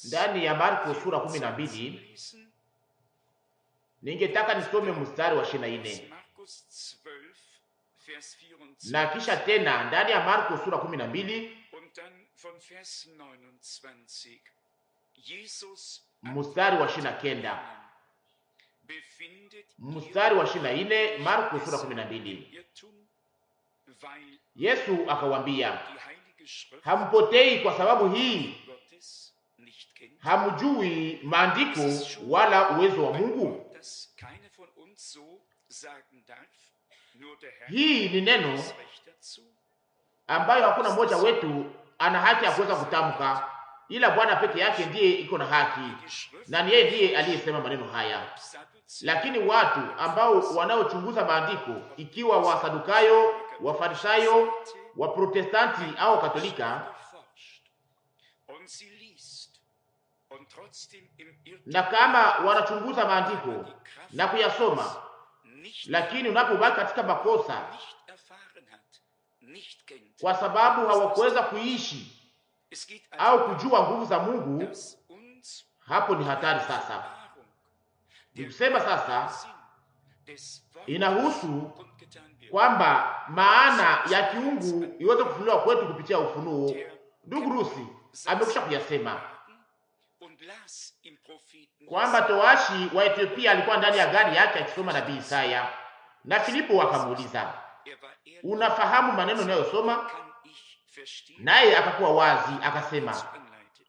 Ndani ya Marko sura 12 ningetaka nisome mstari wa 24 na kisha tena ndani ya Marko sura 12 mstari wa 29, mstari wa 24, Marko sura 12. Yesu akawambia, hampotei kwa sababu hii? Hamjui maandiko wala uwezo wa Mungu? Hii ni neno ambayo hakuna mmoja wetu ana haki ya kuweza kutamka, ila Bwana peke yake ndiye iko na haki, na ni yeye ndiye aliyesema maneno haya. Lakini watu ambao wanaochunguza maandiko, ikiwa Wasadukayo, Wafarisayo, Waprotestanti au Katolika, na kama wanachunguza maandiko na kuyasoma, lakini unapobaki katika makosa kwa sababu hawakuweza kuishi au kujua nguvu za Mungu, hapo ni hatari. Sasa nikusema sasa inahusu kwamba maana ya kiungu iweze kufunuliwa kwetu kupitia ufunuo. Ndugu Rusi amekwisha kuyasema kwamba towashi wa Ethiopia alikuwa ndani ya gari yake akisoma nabii Isaya, na Filipo akamuuliza, unafahamu maneno unayosoma? Naye akakuwa wazi akasema,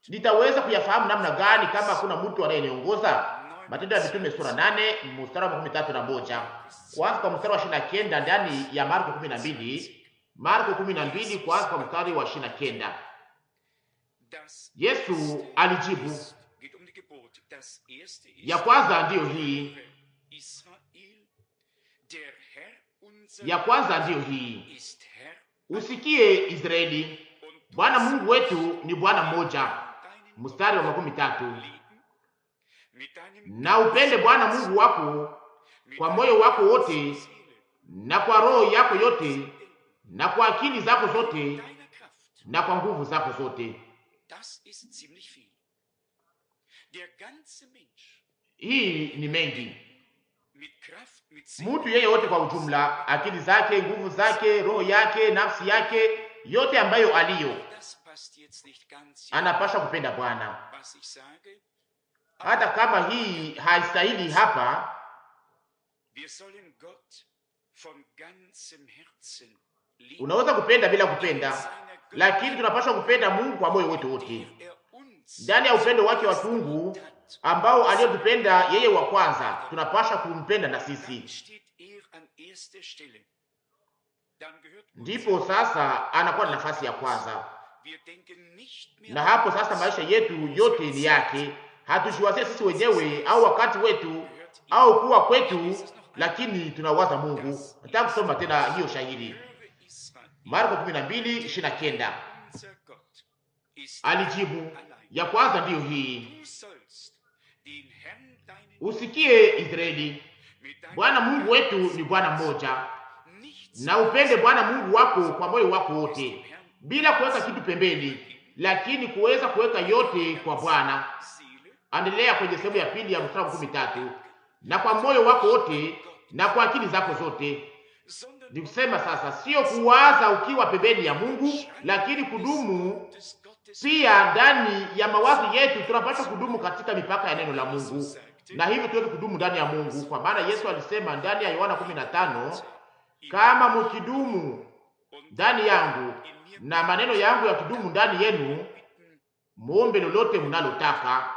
nitaweza kuyafahamu namna gani kama kuna mtu anayeniongoza? Matendo ya Mitume sura 8 mstari wa 31, kwanza kwa mstari wa 29 ndani ya Marko 12, Marko 12 kwanza kwa mstari wa 29. Yesu alijibu, ya kwanza ndiyo hii, ya kwanza ndiyo hii, usikie Israeli, Bwana Mungu wetu ni Bwana mmoja. Mstari wa 13, na upende Bwana Mungu wako kwa moyo wako wote na kwa roho yako yote na kwa akili zako zote na kwa nguvu zako zote. Hii ni mengi. Mtu yeye wote kwa ujumla, akili zake, nguvu zake, roho yake, nafsi yake, yote ambayo aliyo, anapaswa kupenda Bwana. Hata kama hii haistahili hapa, unaweza kupenda bila kupenda, lakini tunapaswa kupenda Mungu kwa moyo wetu wote, ndani ya upendo wake wa tungu ambao aliyotupenda yeye wa kwanza. Tunapaswa kumpenda na sisi, ndipo sasa anakuwa na nafasi ya kwanza, na hapo sasa maisha yetu yote ni yake. Hatujiwazie sisi wenyewe au wakati wetu au kuwa kwetu, lakini tunawaza Mungu. Nataka kusoma tena hiyo shahidi, Marko 12:29. Alijibu, ya kwanza ndiyo hii, usikie Israeli, Bwana Mungu wetu ni Bwana mmoja, na upende Bwana Mungu wako kwa moyo wako wote, bila kuweka kitu pembeni, lakini kuweza kuweka yote kwa Bwana. Endelea kwenye sehemu ya pili ya mstari wa 13, na kwa moyo wako wote na kwa akili zako zote. Ni kusema sasa sio kuwaza ukiwa pembeni ya Mungu, lakini kudumu pia ndani ya mawazo yetu. Tunapaswa kudumu katika mipaka ya neno la Mungu, na hivyo tuweze kudumu ndani ya Mungu, kwa maana Yesu alisema ndani ya Yohana 15, kama mkidumu ndani yangu na maneno yangu yakidumu ndani yenu, muombe lolote mnalotaka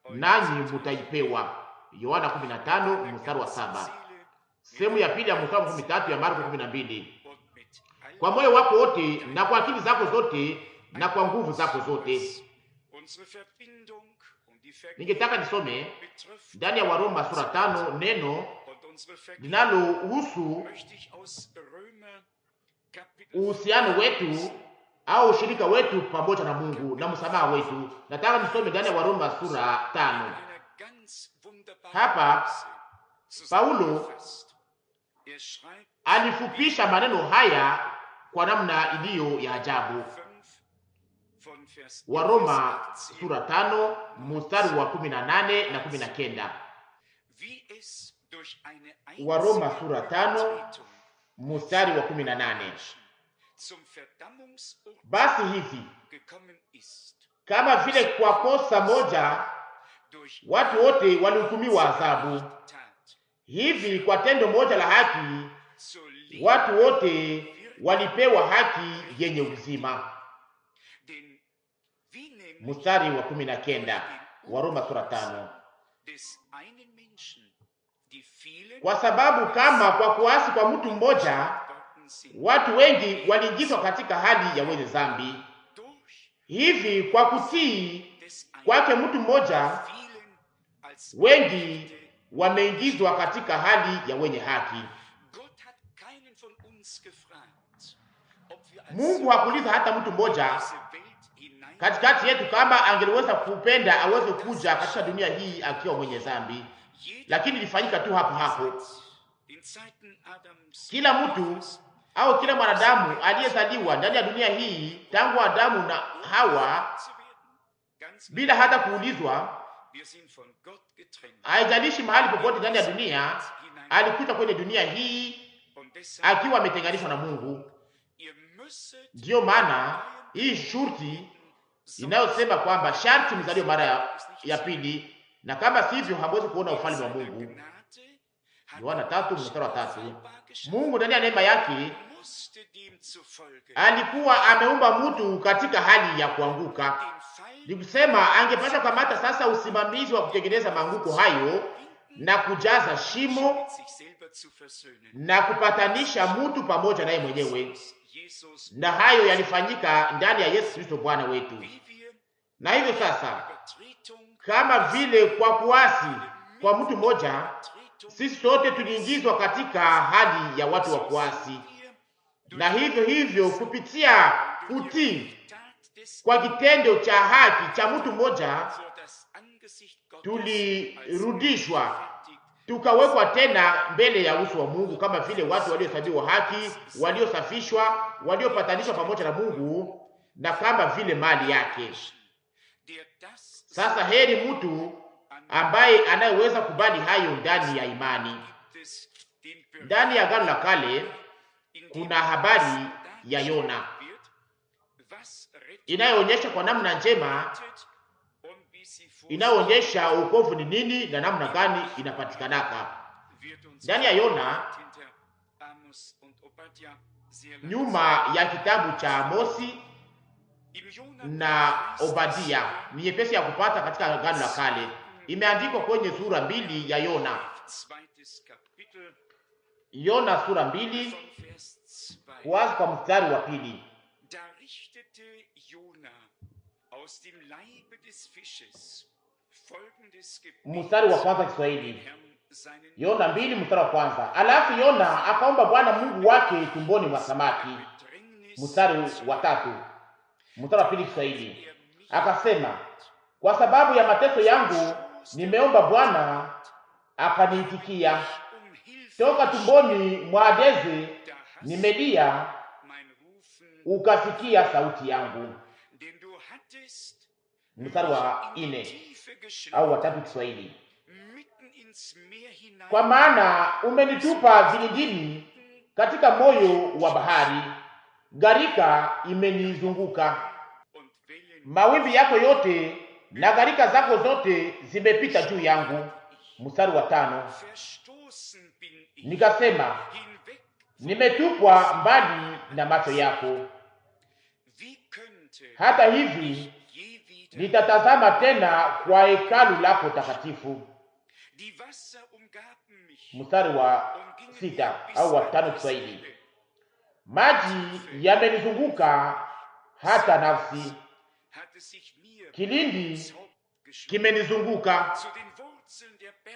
nanyi mutaipewa. Yohana 15 mstari wa 7. Sehemu ya pili ya mstari wa 13 ya Marko 12, kwa moyo wako wote na kwa akili zako zote na kwa nguvu zako zote. Ningetaka nisome ndani ya Waroma sura 5 neno linalohusu uhusiano wetu au ushirika wetu pamoja na Mungu na msamaha wetu. Nataka nisome ndani ya Waroma sura 5. Hapa Paulo alifupisha maneno haya kwa namna iliyo ya ajabu. Waroma sura 5 mstari wa 18 na 19. Waroma sura 5 mstari wa 18. Basi hivi kama vile kwa kosa moja watu wote walihukumiwa adhabu, hivi kwa tendo moja la haki watu wote walipewa haki yenye uzima. Mstari wa 19 Waroma sura 5. Kwa sababu kama kwa kuasi kwa mtu mmoja watu wengi waliingizwa katika hali ya wenye dhambi, hivi kwa kutii kwake mtu mmoja wengi wameingizwa katika hali ya wenye haki. Mungu hakuuliza hata mtu mmoja katikati yetu kama angeliweza kupenda aweze kuja katika dunia hii akiwa mwenye dhambi, lakini ilifanyika tu hapo hapo. Kila mtu au kila mwanadamu aliyezaliwa ndani ya dunia hii tangu Adamu na Hawa, bila hata kuulizwa, haijalishi mahali popote ndani ya dunia, alikuja kwenye dunia hii akiwa ametenganishwa na Mungu. Ndiyo maana hii shurti inayosema kwamba sharti mzaliwe mara ya pili, na kama sivyo hamwezi kuona ufalme wa Mungu. Yohana 3:3. Mungu ndani ya neema yake alikuwa ameumba mtu katika hali ya kuanguka. Nikusema angepaswa kamata sasa usimamizi wa kutengeneza maanguko hayo na kujaza shimo na kupatanisha mtu pamoja naye mwenyewe, na hayo yalifanyika ndani ya Yesu Kristo Bwana wetu. Na hivyo sasa, kama vile kwa kuasi kwa mtu mmoja sisi sote tuliingizwa katika hali ya watu wa kuasi, na hivyo hivyo kupitia kutii kwa kitendo cha haki cha mtu mmoja tulirudishwa tukawekwa tena mbele ya uso wa Mungu kama vile watu waliohesabiwa haki, waliosafishwa, waliopatanishwa pamoja na Mungu na kama vile mali yake. Sasa heri mtu ambaye anayeweza kubali hayo ndani ya imani. Ndani ya Agano la Kale kuna habari ya Yona inayoonyesha kwa namna njema, inayoonyesha wokovu ni nini na namna gani inapatikanaka. Ndani ya Yona, nyuma ya kitabu cha Amosi na Obadia, ni nyepesi ya kupata katika Agano la Kale. Imeandikwa kwenye sura 2 ya Yona. Yona sura 2 kuanza kwa mstari wa 2. Mstari wa kwanza Kiswahili. Yona 2 mstari wa kwanza. Alafu Yona akaomba Bwana Mungu wake tumboni mwa samaki. Mstari wa 3. Mstari wa 2 Kiswahili. Akasema, kwa sababu ya mateso yangu nimeomba Bwana akaniitikia. Toka tumboni mwa Adeze nimelia, ukasikia sauti yangu. Mstari wa 4 au wa 3 Kiswahili. Kwa maana umenitupa vilindini katika moyo wa bahari, gharika imenizunguka. Mawimbi yako yote na gharika zako zote zimepita juu yangu. Mstari wa 5. Nikasema, nimetupwa mbali na macho yako. Hata hivi nitatazama tena kwa hekalu lako takatifu. Mstari wa 6 au wa 5 Kiswahili. Maji yamenizunguka hata nafsi, kilindi kimenizunguka,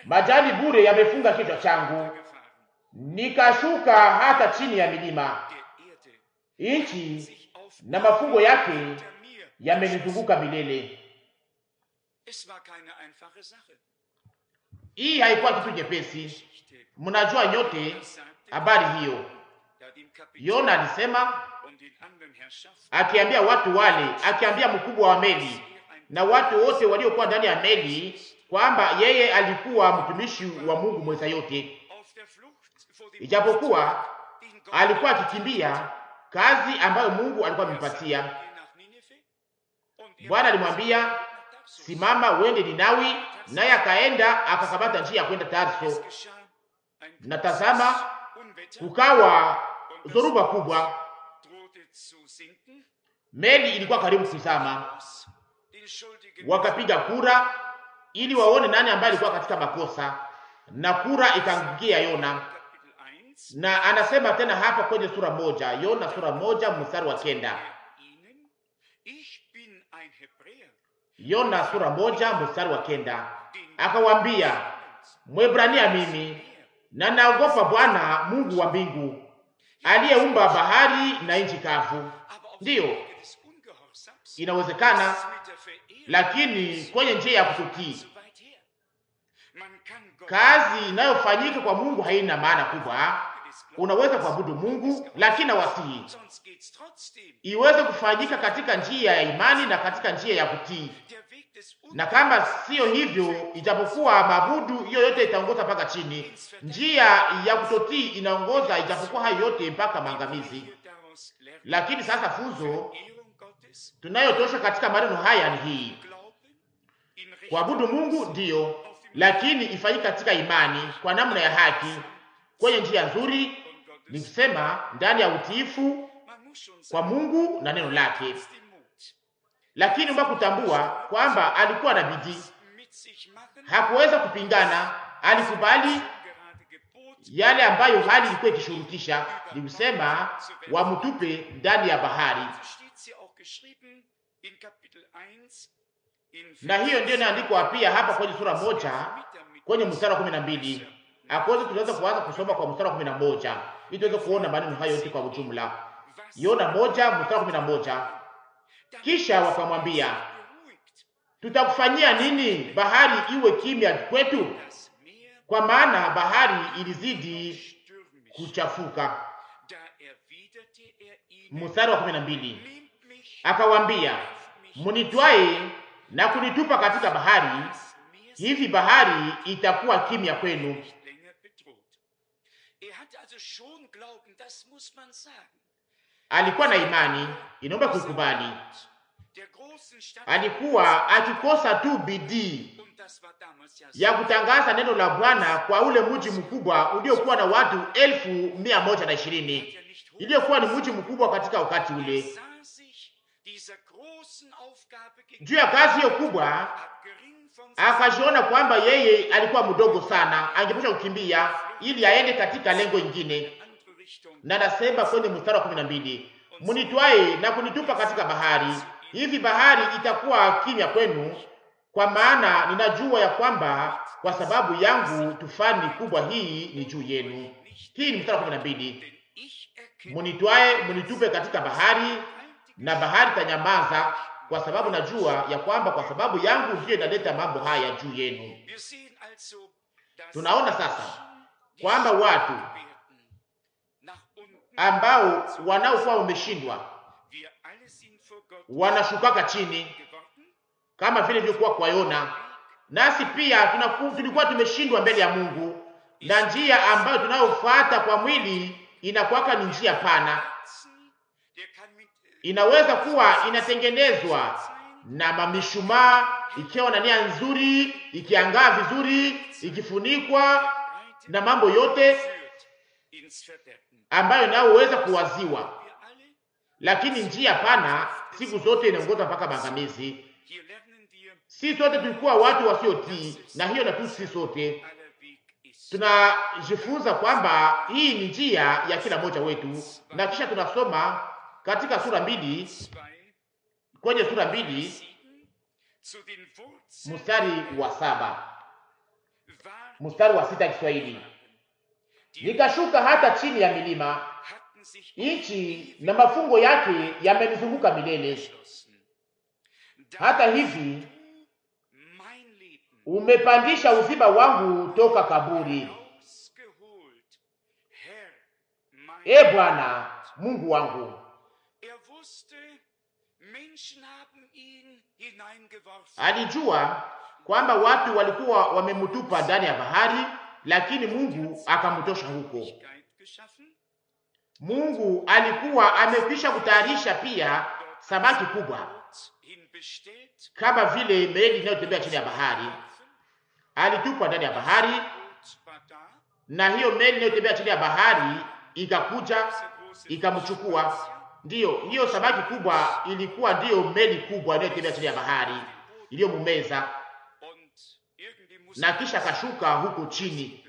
majani bure yamefunga kichwa changu. Nikashuka hata chini ya milima, nchi na mafungo yake yamenizunguka milele. Hii haikuwa kitu nyepesi. Mnajua nyote habari hiyo. Yona alisema, akiambia watu wale, akiambia mkubwa wa meli na watu wote waliokuwa ndani ya meli kwamba yeye alikuwa mtumishi wa Mungu mweza yote, ijapokuwa alikuwa akikimbia kazi ambayo Mungu alikuwa amempatia. Bwana alimwambia, simama uende Ninawi, naye akaenda akakamata njia ya kwenda Tarso. Na tazama, kukawa zoruba kubwa, meli ilikuwa karibu kuzama. Wakapiga kura ili waone nani ambaye alikuwa katika makosa, na kura ikaangukia Yona. Na anasema tena hapa kwenye sura moja, Yona sura moja mstari wa 9. Yona sura moja mstari wa 9, akawaambia, Mwebrania mimi, na naogopa Bwana Mungu wa mbingu, aliyeumba bahari na nchi kavu. Ndiyo, inawezekana, lakini kwenye njia ya kututii. Kazi inayofanyika kwa Mungu haina maana kubwa. Unaweza kuabudu Mungu, lakini nawasihi iweze kufanyika katika njia ya imani na katika njia ya kutii. Na kama sio hivyo, ijapokuwa mabudu hiyo yote itaongoza mpaka chini, njia ya kutotii inaongoza ijapokuwa hayo yote mpaka maangamizi. Lakini sasa funzo tunayotosha katika maneno haya ni hii: kuabudu Mungu ndiyo, lakini ifanyike katika imani, kwa namna ya haki, kwenye njia nzuri, ni kusema ndani ya utiifu kwa Mungu na neno lake. Lakini mba kutambua kwamba alikuwa na bidii, hakuweza kupingana, alikubali yale ambayo hali ilikuwa ikishurutisha, ni kusema wamtupe ndani ya bahari. Na hiyo ndio inaandikwa pia hapa kwenye sura moja kwenye mstari wa 12. Akoze tunaweza kuanza kusoma kwa mstari wa 11 ili tuweze kuona maneno hayo yote kwa ujumla. Yona moja mstari wa 11. Kisha wakamwambia, tutakufanyia nini bahari iwe kimya kwetu? Kwa maana bahari ilizidi kuchafuka. Mstari wa 12. Akawaambia, munitwae na kunitupa katika bahari, hivi bahari itakuwa kimya kwenu. Alikuwa na imani, inaomba kuikubali. Alikuwa akikosa tu bidii ya kutangaza neno la Bwana kwa ule mji mkubwa uliokuwa na watu 120,000, iliyokuwa ni mji mkubwa katika wakati ule. Juu ya kazi hiyo kubwa, akajiona kwamba yeye alikuwa mdogo sana, angepasha kukimbia ili aende katika lengo ingine. Na nasema kwenye mstari wa 12, munitwae na kunitupa katika bahari, hivi bahari itakuwa kimya kwenu, kwa maana ninajua ya kwamba kwa sababu yangu tufani kubwa hii ni juu yenu. Hii ni mstari wa 12. Munitwae, munitupe katika bahari, na bahari tanyamaza, kwa sababu najua ya kwamba kwa sababu yangu ndiyo inaleta mambo haya juu yenu. Tunaona sasa kwamba watu ambao wanaokuwa wameshindwa wanashukaka chini, kama vile vilikuwa kwa Yona. Nasi pia tulikuwa tumeshindwa mbele ya Mungu, na njia ambayo tunayofuata kwa mwili inakuwaka ni njia pana. Inaweza kuwa inatengenezwa na mamishumaa, ikiwa na nia nzuri, ikiangaa vizuri, ikifunikwa na mambo yote ambayo inayoweza kuwaziwa. Lakini njia pana siku zote inaongoza mpaka maangamizi. Si sote tulikuwa watu wasiotii, na hiyo na tu si sote tunajifunza kwamba hii ni njia ya kila mmoja wetu. Na kisha tunasoma katika sura 2, kwenye sura 2 mstari wa 7, mstari wa 6 Kiswahili: nikashuka hata chini ya milima, nchi na mafungo yake yamenizunguka milele. Hata hivi umepandisha uzima wangu toka kaburi, e Bwana Mungu wangu. Alijua kwamba watu walikuwa wamemtupa ndani ya bahari, lakini Mungu akamtosha huko. Mungu alikuwa amekwisha kutayarisha pia samaki kubwa kama vile meli inayotembea chini ya bahari. Alitupwa ndani ya bahari, na hiyo meli inayotembea chini ya bahari ikakuja ikamchukua. Ndiyo, hiyo samaki kubwa ilikuwa ndiyo meli kubwa inayotembea chini ya bahari iliyomumeza, na kisha akashuka huko chini.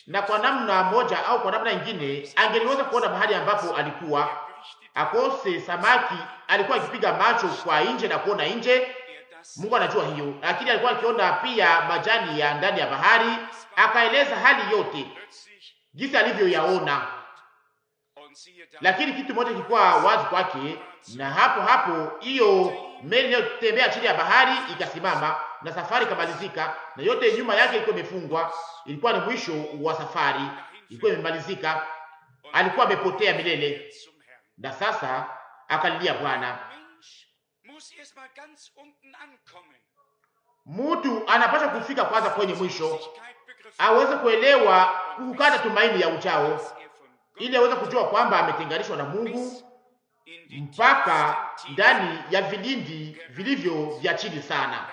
Na kwa namna moja au kwa namna nyingine angeliweza kuona mahali ambapo alikuwa akose samaki. Alikuwa akipiga macho kwa nje na kuona nje, Mungu anajua hiyo, lakini alikuwa akiona pia majani ya ndani ya bahari. Akaeleza hali yote jinsi alivyoyaona, lakini kitu moja kilikuwa wazi kwake, na hapo hiyo meli inayotembea chini ya bahari ikasimama na safari ikamalizika, na yote nyuma yake ilikuwa imefungwa. Ilikuwa ni mwisho wa safari, ilikuwa imemalizika. Alikuwa amepotea milele, na sasa akalilia Bwana. Mtu anapaswa kufika kwanza kwenye mwisho, aweze kuelewa kukata tumaini ya ujao, ili aweze kujua kwamba ametenganishwa na Mungu mpaka ndani ya vilindi vilivyo vya chini sana.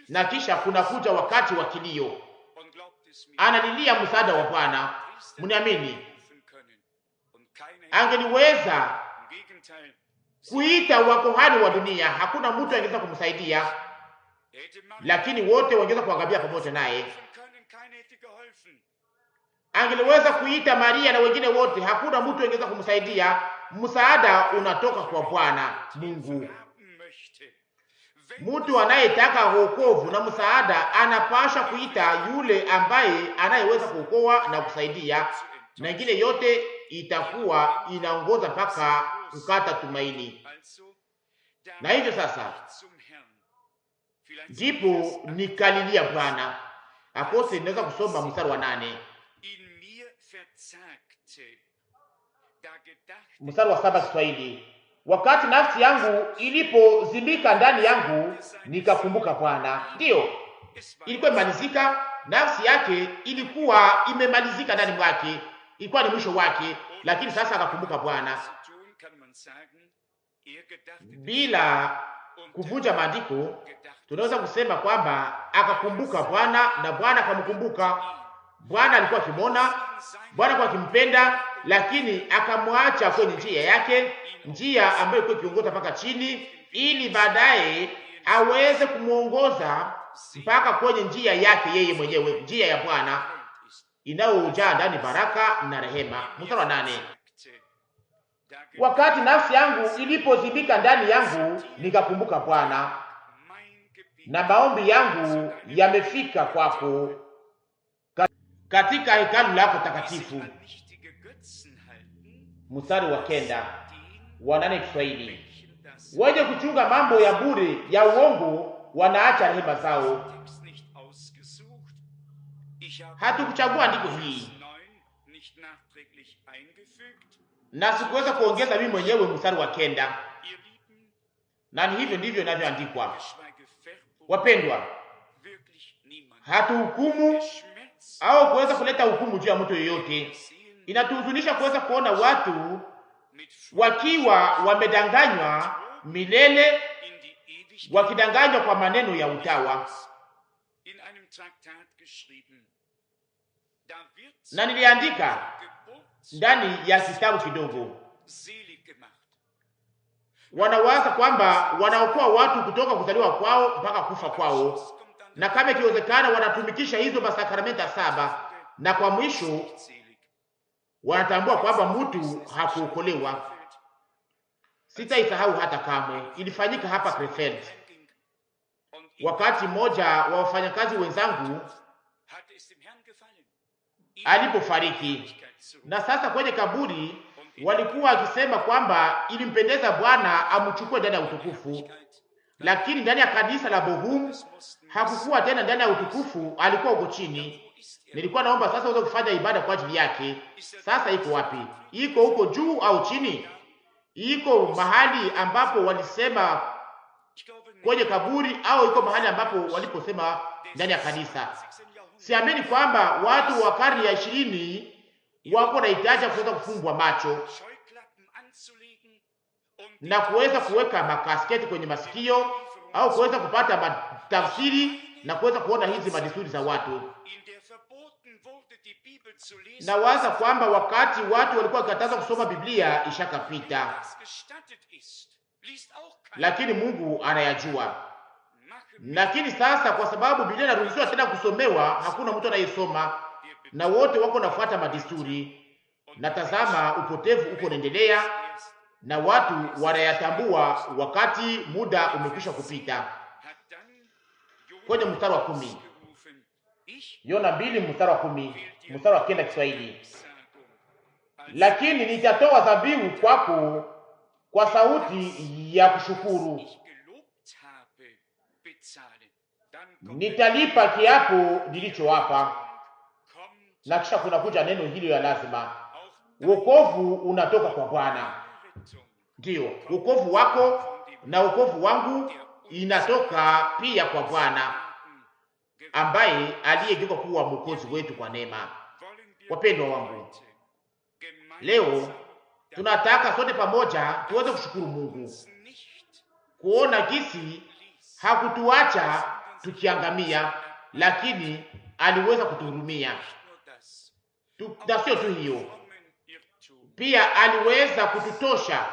Na kisha kuna kuja wakati wa kilio, analilia msaada wa Bwana. Mniamini, angeliweza kuita wakohani wa dunia, hakuna mtu angeweza kumsaidia, lakini wote wangeweza kuangamia pamoja naye. Angeliweza kuita Maria na wengine wote, hakuna mtu angeweza kumsaidia. Msaada unatoka kwa Bwana Mungu. Mtu anayetaka wokovu na msaada anapasha kuita yule ambaye anayeweza kuokoa na kusaidia, na ingine yote itakuwa inaongoza mpaka kukata tumaini. Na hivyo sasa ndipo nikalilia Bwana. Akose inaweza kusoma mstari wa 8, mstari wa 7 Kiswahili. Wakati nafsi yangu ilipozimika ndani yangu, nikakumbuka Bwana. Ndiyo, ilikuwa imalizika, nafsi yake ilikuwa imemalizika ndani mwake, ilikuwa ni mwisho wake, lakini sasa akakumbuka Bwana. Bila kuvunja maandiko, tunaweza kusema kwamba akakumbuka Bwana na Bwana akamkumbuka. Bwana alikuwa akimwona, Bwana alikuwa akimpenda, lakini akamwacha kwenye njia yake, njia ambayo ilikuwa ikiongoza mpaka chini, ili baadaye aweze kumuongoza mpaka kwenye njia yake yeye mwenyewe, njia ya Bwana inayojaa ndani baraka na rehema. Mstari wa 8, wakati nafsi yangu ilipozibika ndani yangu, nikakumbuka Bwana, na maombi yangu yamefika kwako katika hekalu lako takatifu. Mstari wa 9 wa 8 Kiswahili, wenye kuchunga mambo ya bure ya uongo wanaacha rehema zao. Hatukuchagua andiko hii na sikuweza kuongeza mimi mwenyewe mstari wa 9, na hivyo ndivyo inavyoandikwa. Wapendwa, hatuhukumu au kuweza kuleta hukumu juu ya mtu yeyote. Inatuhuzunisha kuweza kuona watu wakiwa wamedanganywa milele, wakidanganywa kwa maneno ya utawa. Na niliandika ndani ya kitabu kidogo, wanawaza kwamba wanaokoa watu kutoka kuzaliwa kwao mpaka kufa kwao, na kama ikiwezekana wanatumikisha hizo masakramenta 7, na kwa mwisho wanatambua kwamba mtu hakuokolewa. Sitaisahau hata kamwe. Ilifanyika hapa Krefeld. Wakati mmoja wa wafanyakazi wenzangu alipofariki, na sasa kwenye kaburi walikuwa wakisema kwamba ilimpendeza Bwana amchukue ndani ya utukufu, lakini ndani ya kanisa la Bohum hakukuwa tena ndani ya utukufu, alikuwa huko chini. Nilikuwa naomba sasa uweze kufanya ibada kwa ajili yake. Sasa iko wapi? Iko huko juu au chini? Iko mahali ambapo walisema kwenye kaburi, au iko mahali ambapo waliposema ndani ya kanisa? Siamini kwamba watu wa karne ya 20 wako na hitaji ya kuweza kufungwa macho na kuweza kuweka makasketi kwenye masikio au kuweza kupata matafsiri na kuweza kuona hizi madesturi za watu. Na waza kwamba wakati watu walikuwa wakikataza kusoma Biblia ishakapita, lakini Mungu anayajua. Lakini sasa kwa sababu Biblia inaruhusiwa tena kusomewa, hakuna mtu anayesoma na wote wako nafuata madesturi, na tazama upotevu uko unaendelea na watu wanayatambua wakati muda umekwisha kupita. Kwenye mstari wa 10, Yona 2 mstari wa 10, mstari wa 9 Kiswahili: lakini nitatoa dhabihu kwako kwa sauti ya kushukuru, nitalipa kiapo nilichowapa. Na kisha kuna kuja neno hilo ya lazima: wokovu unatoka kwa Bwana. Ndiyo, wokovu wako na wokovu wangu inatoka pia kwa Bwana, ambaye aliyegeuka kuwa mwokozi wetu kwa neema. Wapendwa wangu, leo tunataka sote pamoja tuweze kushukuru Mungu, kuona jinsi hakutuacha tukiangamia, lakini aliweza kutuhurumia. Na sio tu hiyo, pia aliweza kututosha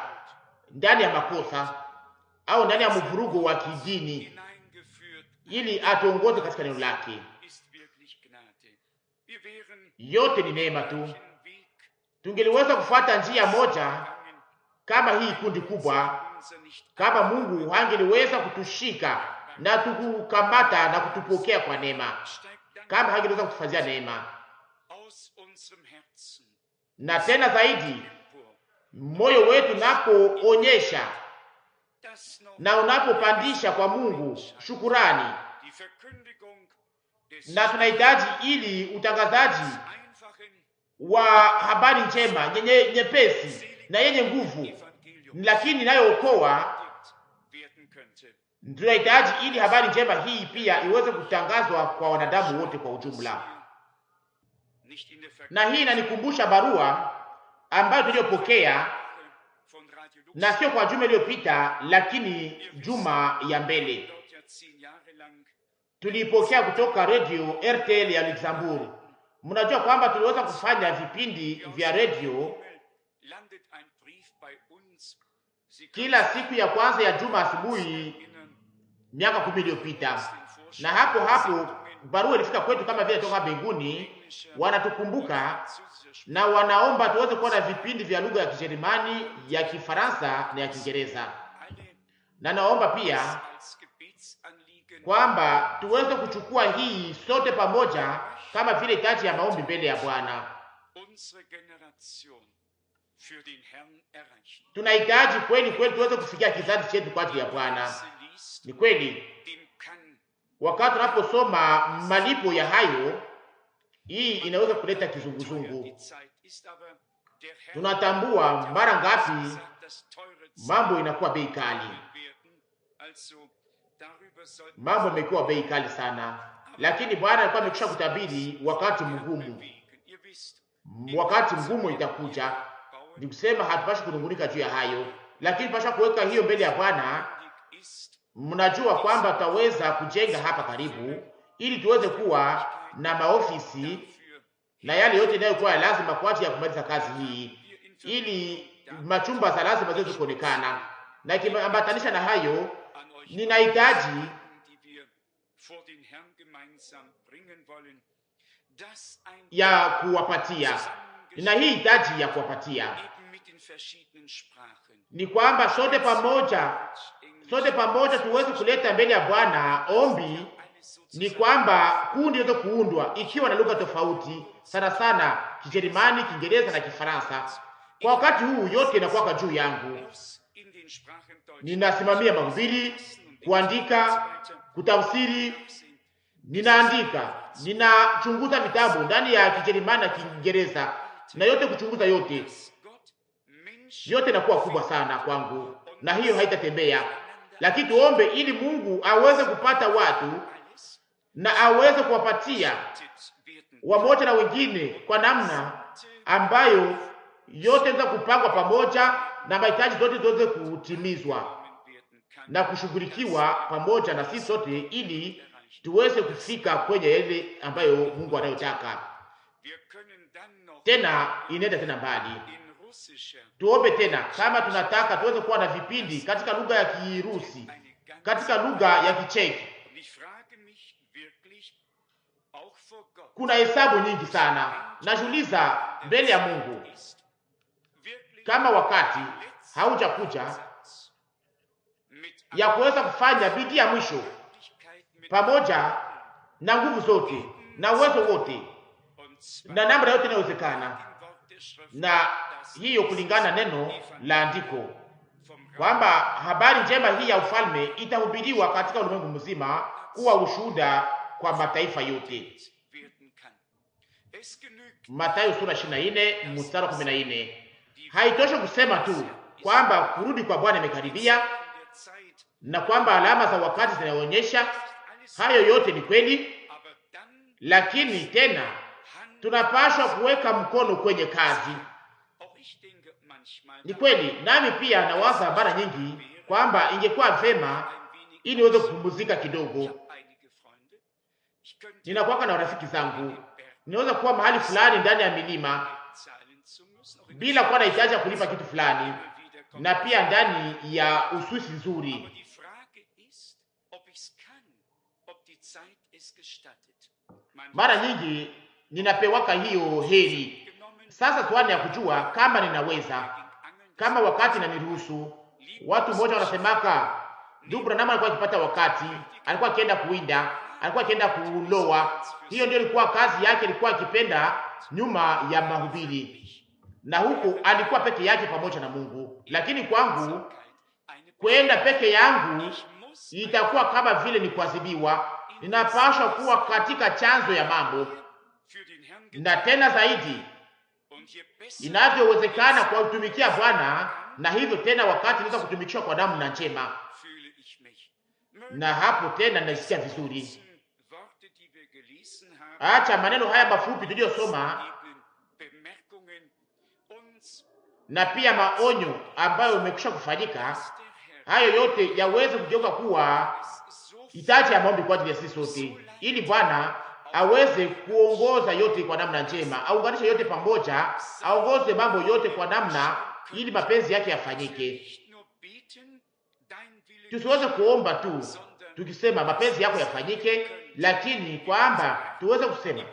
ndani ya makosa au ndani ya mvurugo wa kidini, ili atuongoze katika neno lake. Yote ni neema tu. Tungeliweza kufuata njia moja kama hii kundi kubwa, kama Mungu hangeliweza kutushika na tukukamata na kutupokea kwa neema, kama hangeliweza kutufanyia neema. Na tena zaidi, moyo wetu unapoonyesha na unapopandisha kwa Mungu shukurani, na tunahitaji ili utangazaji wa habari njema nyepesi na yenye nguvu, lakini inayookoa, tunahitaji ili habari njema hii pia iweze kutangazwa kwa wanadamu wote kwa ujumla. Na hii inanikumbusha barua ambayo tuliyopokea, na sio kwa juma iliyopita, lakini juma ya mbele tulipokea kutoka radio RTL ya Luxembourg. Mnajua kwamba tuliweza kufanya vipindi vya radio kila siku ya kwanza ya juma asubuhi miaka 10 iliyopita, na hapo barua ilifika kwetu kama vile toka mbinguni. Wanatukumbuka na wanaomba tuweze kuwa na vipindi vya lugha ya Kijerumani, ya Kifaransa na ya Kiingereza. Na naomba pia kwamba tuweze kuchukua hii sote pamoja kama vile hitaji ya maombi mbele ya Bwana. Tunahitaji kweli tuweze kufikia kizazi chetu kwa ajili ya Bwana. Ni kweli, wakati tunaposoma malipo ya hayo, hii inaweza kuleta kizunguzungu. Tunatambua mara ngapi mambo inakuwa bei kali. Mambo yamekuwa bei kali sana, lakini Bwana alikuwa amekwisha kutabiri wakati mgumu. Wakati mgumu itakuja. Ni kusema hatupashi kunungunika juu ya hayo, lakini pasha kuweka hiyo mbele ya Bwana. Mnajua kwamba tutaweza kujenga hapa karibu, ili tuweze kuwa na maofisi na yale yote inayokuwa lazima kwa ajili ya kumaliza kazi hii, ili machumba za lazima ziweze kuonekana. Na kiambatanisha na hayo, ninahitaji ya kuwapatia, na hii hitaji ya kuwapatia ni kwamba sote pamoja tuweze kuleta mbele ya Bwana ombi. Ni kwamba kundi liweze kuundwa ikiwa na lugha tofauti, sana sana Kijerumani, Kiingereza na Kifaransa. Kwa wakati huu yote inakuwa juu yangu. Ninasimamia mahubiri, kuandika, kutafsiri ninaandika, ninachunguza vitabu ndani ya Kijerumani na Kiingereza na yote, kuchunguza yote inakuwa kubwa sana kwangu, na hiyo haitatembea. Lakini tuombe ili Mungu aweze kupata watu na aweze kuwapatia wamoja na wengine kwa namna ambayo yote inaweza kupangwa pamoja na mahitaji zote ziweze kutimizwa na kushughulikiwa pamoja na sisi sote, ili tuweze kufika kwenye yale ambayo Mungu anayotaka. Tena inaenda tena mbali. Tuombe tena kama tunataka tuweze kuwa na vipindi katika lugha ya Kirusi, katika lugha ya Kicheki. Kuna hesabu nyingi sana. Najiuliza mbele ya Mungu, kama wakati haujakuja ya kuweza kufanya bidii ya mwisho pamoja na nguvu zote na uwezo wote na namna yote inayowezekana, na hiyo kulingana neno la andiko kwamba habari njema hii ya ufalme itahubiriwa katika ulimwengu mzima kuwa ushuhuda kwa mataifa yote. Mathayo sura 24 mstari 14. Haitoshi kusema tu kwamba kurudi kwa Bwana imekaribia na kwamba alama za wakati zinaonyesha hayo. Yote ni kweli, lakini tena tunapaswa kuweka mkono kwenye kazi. Ni kweli, nami pia nawaza mara nyingi kwamba ingekuwa vema ili niweze kupumzika kidogo. Ninakuwa na rafiki zangu, ninaweza kuwa mahali fulani ndani ya milima bila kuwa na hitaji ya kulipa kitu fulani, na pia ndani ya Uswisi nzuri. Mara nyingi ninapewaka hiyo heri. Sasa swali ya kujua kama ninaweza, kama wakati inaniruhusu. Watu mmoja wanasemaka ndugu Branham alikuwa akipata wakati, alikuwa akienda kuwinda, alikuwa akienda kuloa. Hiyo ndio ilikuwa kazi yake, alikuwa akipenda nyuma ya mahubiri, na huko alikuwa peke yake pamoja na Mungu. Lakini kwangu kwenda peke yangu itakuwa kama vile ni kuadhibiwa. Ninapaswa kuwa katika chanzo ya mambo, na tena zaidi inavyowezekana kwa kutumikia Bwana, na hivyo tena wakati naweza kutumikishwa kwa damu na njema, na hapo tena ninasikia vizuri. Acha maneno haya mafupi tuliyosoma na pia maonyo ambayo umekwisha kufanyika, hayo yote yaweze kugeuka kuwa hitaji ya maombi kwa ajili ya sisi sote, ili Bwana aweze kuongoza yote kwa namna njema, aunganishe yote pamoja, aongoze mambo yote kwa namna ili mapenzi yake yafanyike. Tusiweze kuomba tu tukisema mapenzi yako yafanyike, lakini kwamba tuweze kusema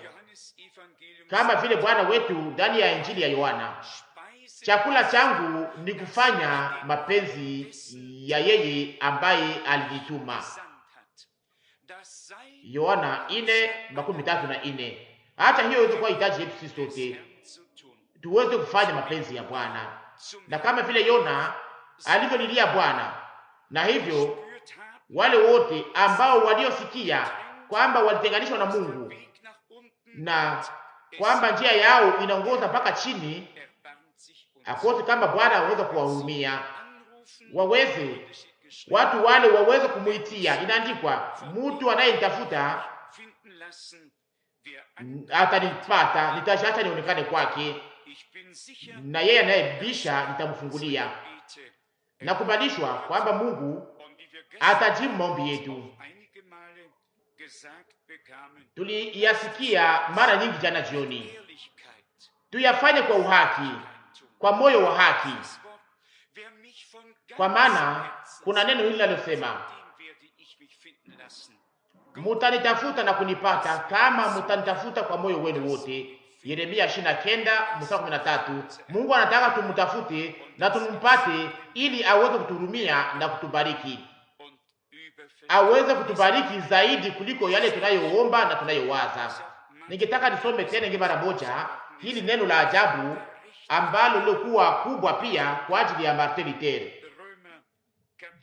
kama vile Bwana wetu ndani ya Injili ya Yohana, chakula changu ni kufanya mapenzi ya yeye ambaye alijituma. Yohana 4:34. Hata hiyo iweze kuwa hitaji yetu sisi sote, tuweze kufanya mapenzi ya Bwana, na kama vile Yona alivyolilia Bwana, na hivyo wale wote ambao waliosikia kwamba walitenganishwa na Mungu na kwamba njia yao inaongoza mpaka chini, akose kama Bwana aweze kuwahurumia, watu wale waweze kumuitia. Inaandikwa, mtu anayenitafuta atanipata, nitaacha nionekane kwake, na yeye anayebisha nitamfungulia. Na kubalishwa kwamba Mungu atajibu maombi yetu. Tuliyasikia mara nyingi jana jioni. Tuyafanye kwa uhaki, kwa moyo wa haki, kwa maana kuna neno hili linalosema, mutanitafuta na kunipata kama mutanitafuta kwa moyo wenu wote. Yeremia 29:13. Mungu anataka tumutafute na tumpate ili aweze kutuhurumia na kutubariki, aweze kutubariki zaidi kuliko yale tunayoomba na tunayowaza. Ningetaka nisome tena mara moja hili neno la ajabu ambalo lilikuwa kubwa pia kwa ajili ya Martin Luther.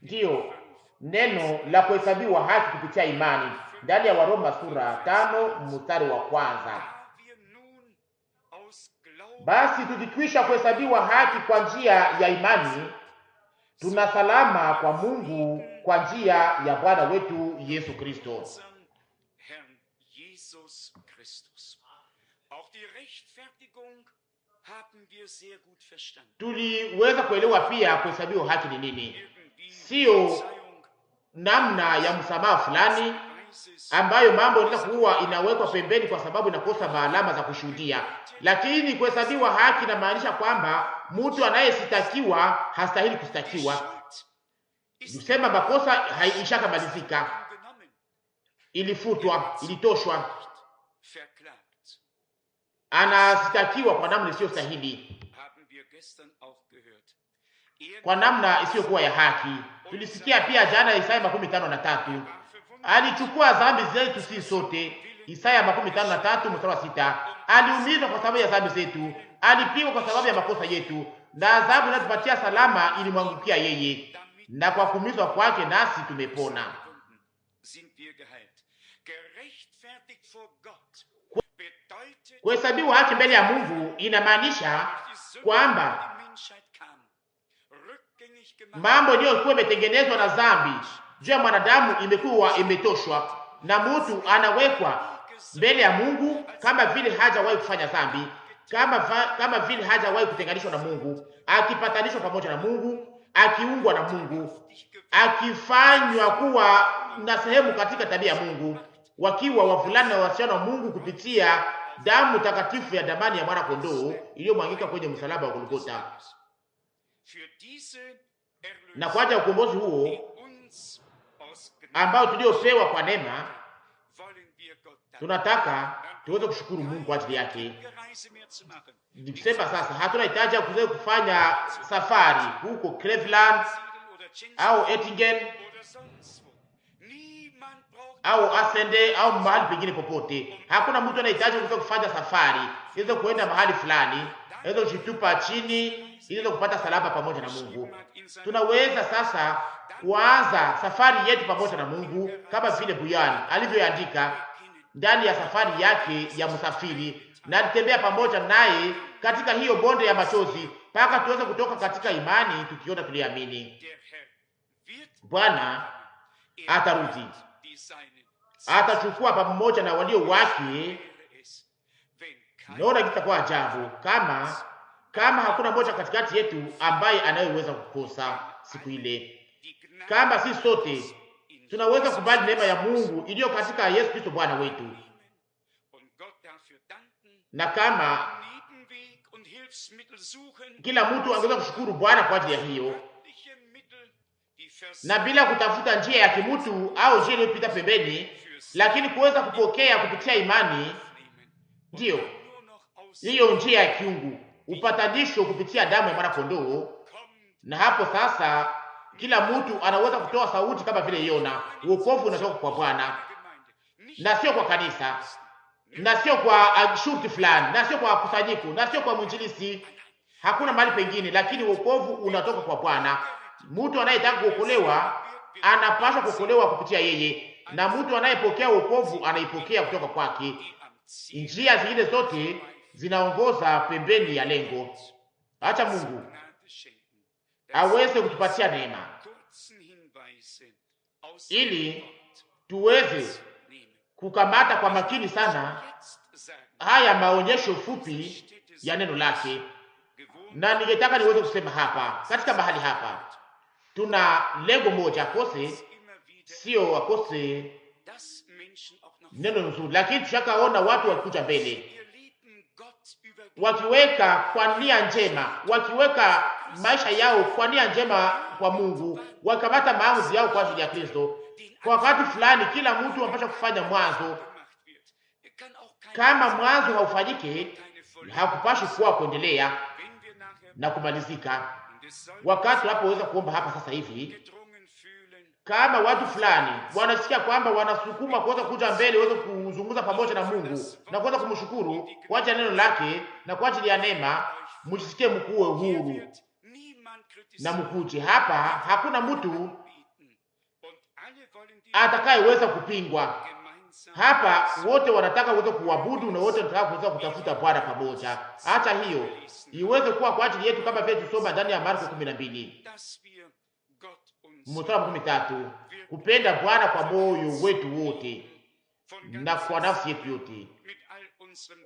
Ndiyo neno la kuhesabiwa haki kupitia imani. ndani ya Waroma sura 5 mstari wa kwanza. Basi tukikwisha kuhesabiwa haki kwa njia ya imani, tuna salama kwa Mungu kwa njia ya Bwana wetu Yesu Kristo. Tuliweza kuelewa pia kuhesabiwa haki ni nini. Sio namna ya msamaha fulani ambayo mambo inaweza kuwa inawekwa pembeni kwa sababu inakosa maalama za kushuhudia, lakini kuhesabiwa haki inamaanisha kwamba mtu anayesitakiwa hastahili kustakiwa. Nisema makosa haishakamalizika, ilifutwa, ilitoshwa, anasitakiwa kwa namna isiyo stahili, kwa namna isiyokuwa ya haki. Tulisikia pia jana Isaya 53, alichukua dhambi zetu sisi sote. Isaya 53 mstari wa 6, aliumizwa kwa sababu ya dhambi zetu, alipigwa kwa sababu ya makosa yetu, na adhabu inatupatia salama ilimwangukia yeye, na kwa kuumizwa kwake nasi tumepona. Kuhesabiwa haki mbele ya Mungu inamaanisha kwamba mambo iliyokuwa imetengenezwa na dhambi juu ya mwanadamu imekuwa imetoshwa, na mtu anawekwa mbele ya Mungu kama vile hajawahi kufanya dhambi, kama vile hajawahi kutenganishwa na Mungu, akipatanishwa pamoja na Mungu, akiungwa na Mungu, akifanywa kuwa na sehemu katika tabia ya Mungu, wakiwa wavulana na wasichana wa Mungu kupitia damu takatifu ya damani ya mwana kondoo iliyomwangika kwenye msalaba wa Golgotha. Na kwa ajili ya ukombozi huo ambao tuliopewa kwa neema, tunataka tuweze kushukuru Mungu kwa ajili yake. Nikisema sasa, hatuna hitaji ya kuweza kufanya safari huko Cleveland au Ettingen au Asende au mahali pengine popote. Hakuna mtu anahitaji kuweza kufanya safari ili kuenda mahali fulani, ili kujitupa chini, ili kupata salama pamoja na Mungu. Tunaweza sasa kuanza safari yetu pamoja na Mungu kama vile Buyani alivyoandika ndani ya safari yake ya msafiri, na alitembea pamoja naye katika hiyo bonde ya machozi mpaka tuweze kutoka katika imani tukiona tuliamini. Bwana atarudi, atachukua pamoja na walio wake. Naona kitakuwa ajabu kama hakuna mmoja katikati yetu ambaye anayeweza kukosa siku ile. Kama sisi sote tunaweza kubali neema ya Mungu iliyo katika Yesu Kristo Bwana wetu, na kama kila mtu angeweza kushukuru Bwana kwa ajili ya hiyo, na bila kutafuta njia ya kimutu au njia iliyopita pembeni, lakini kuweza kupokea kupitia imani, ndio hiyo njia ya kiungu, upatanisho kupitia damu ya mwana kondoo. Na hapo sasa kila mtu anaweza kutoa sauti kama vile Yona, wokovu unatoka kwa Bwana na sio kwa kanisa, na sio kwa shurti fulani, na sio kwa kusanyiko, na sio kwa mwinjilisi, hakuna mahali pengine, lakini wokovu unatoka kwa Bwana. Mtu anayetaka kuokolewa anapaswa kuokolewa kupitia yeye, na mtu anayepokea wokovu anaipokea kutoka kwake. Njia zingine zote zinaongoza pembeni ya lengo. Acha Mungu aweze kutupatia neema ili tuweze kukamata kwa makini sana haya maonyesho fupi ya neno lake. Na ningetaka niweze kusema hapa, katika mahali hapa tuna lengo moja, akose neno nzuri, lakini tushakaona watu wakikuja mbele wakiweka kwa nia njema, wakiweka maisha yao kwa nia njema kwa Mungu, wakamata maamuzi yao kwa ajili ya Kristo. Kwa wakati fulani kila mtu anapaswa kufanya mwanzo. Kama mwanzo haufanyike, hakupashi kuwa kuendelea na kumalizika. Wakati tunapoweza kuomba hapa sasa hivi, kama watu fulani wanasikia kwamba wanasukuma kuweza kuja mbele, waweze kuzungumza pamoja na Mungu na kuweza kumshukuru kwa ajili ya neno lake na kwa ajili ya neema, mjisikie mkuwe huru na mkuje hapa. Hakuna mtu atakayeweza kupingwa, Hapa wote wanataka kuweza kuabudu na wote wanataka kuweza kutafuta Bwana pamoja. Hata hiyo iweze kuwa kwa ajili yetu, kama vile tusoma ndani ya Marko 12 mstari wa 13, kupenda Bwana kwa moyo wetu wote na kwa nafsi yetu yote,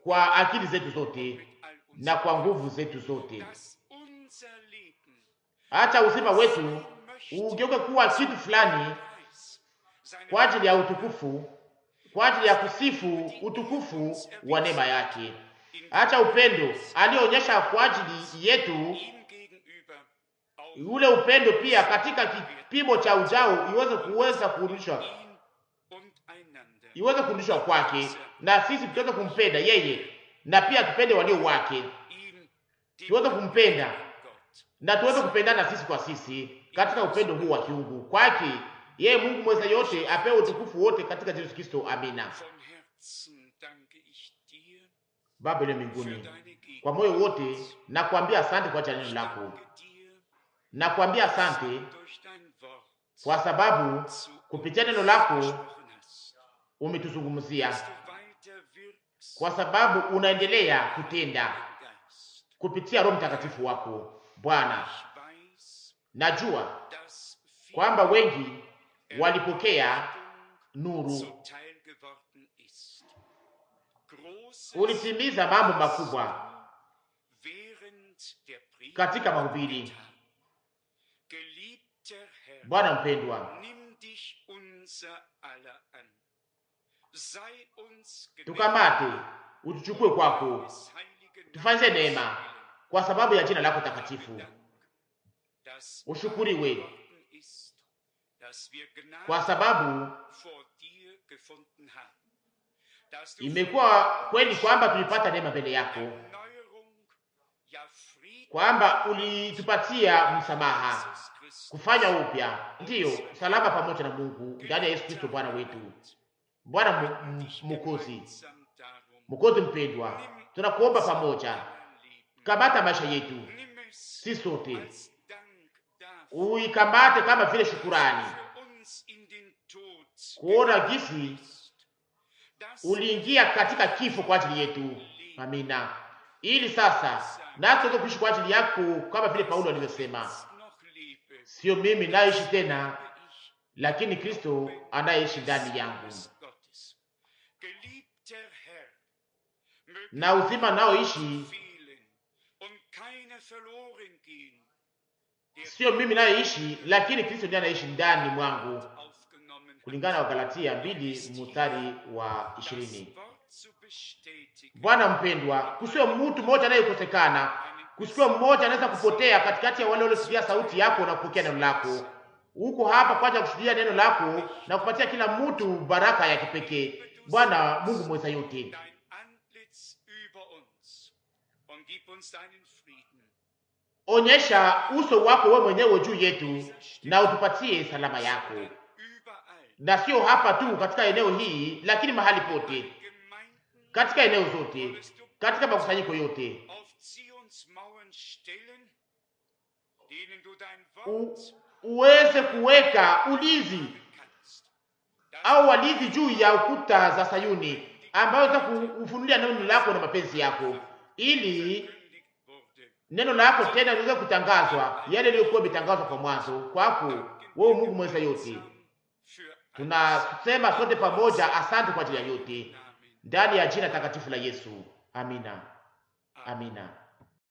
kwa akili zetu zote na kwa nguvu zetu zote. Hata uzima wetu ugeuke kuwa kitu fulani kwa ajili ya utukufu, kwa ajili ya kusifu utukufu wa neema yake. Hata upendo alionyesha kwa ajili yetu, ule upendo pia katika kipimo cha ujao iweze kurudishwa kwake, na sisi tuweze kumpenda yeye na pia tupende walio wake, tuweze kumpenda na tuweze kupendana sisi kwa sisi katika upendo huu wa kiungu kwake yeye. Mungu mweza yote apewe utukufu wote katika Yesu Kristo. Amina. Baba ile mbinguni, kwa moyo wote nakuambia asante kwa ajili ya neno lako. Nakuambia asante kwa sababu kupitia neno lako umetuzungumzia, kwa sababu unaendelea kutenda kupitia Roho Mtakatifu wako. Bwana, najua kwamba wengi walipokea nuru, ulitimiza mambo makubwa katika mahubiri. Bwana mpendwa, tukamate, utuchukue kwako, tufanye neema kwa sababu ya jina lako takatifu. Ushukuriwe kwa sababu imekuwa kweli kwamba tulipata neema mbele yako, kwamba ulitupatia msamaha, kufanya upya, ndiyo salama pamoja na Mungu ndani ya Yesu Kristo Bwana wetu. Bwana Mwokozi mpendwa, tunakuomba pamoja, kamata maisha yetu sisi sote, uikamate kama vile shukurani, kuona gisi uliingia katika kifo kwa ajili yetu. Amina. Ili sasa nasi tuweze kuishi kwa ajili yako, kama vile Paulo alivyosema, sio mimi naishi tena, lakini Kristo anayeishi ndani yangu, na uzima naoishi sio mimi nayeishi, lakini Kristo ndiye anaishi ndani mwangu, kulingana na Galatia 2 mstari wa 20. Bwana mpendwa, kusiwe mtu mmoja anayekosekana, kusiwe mmoja anaweza kupotea katikati ya wale waliosikia sauti yako na kupokea neno lako. Uko hapa kwa ajili ya kushuhudia neno lako na kupatia kila mtu baraka ya kipekee. Bwana Mungu mweza yote, onyesha uso wako wewe mwenyewe juu yetu na utupatie salama yako, na sio hapa tu katika eneo hii, lakini mahali pote, katika eneo zote, katika makusanyiko yote. Uweze kuweka ulinzi au walinzi juu ya ukuta za Sayuni, ambayo za kufunulia neno lako na mapenzi yako, ili neno lako tena liweze kutangazwa, yale yaliyokuwa yametangazwa kwa mwanzo kwako wewe Mungu mweza yote. Tunasema sote pamoja asante kwa ajili ya yote ndani ya jina takatifu la Yesu. Amina. Amina.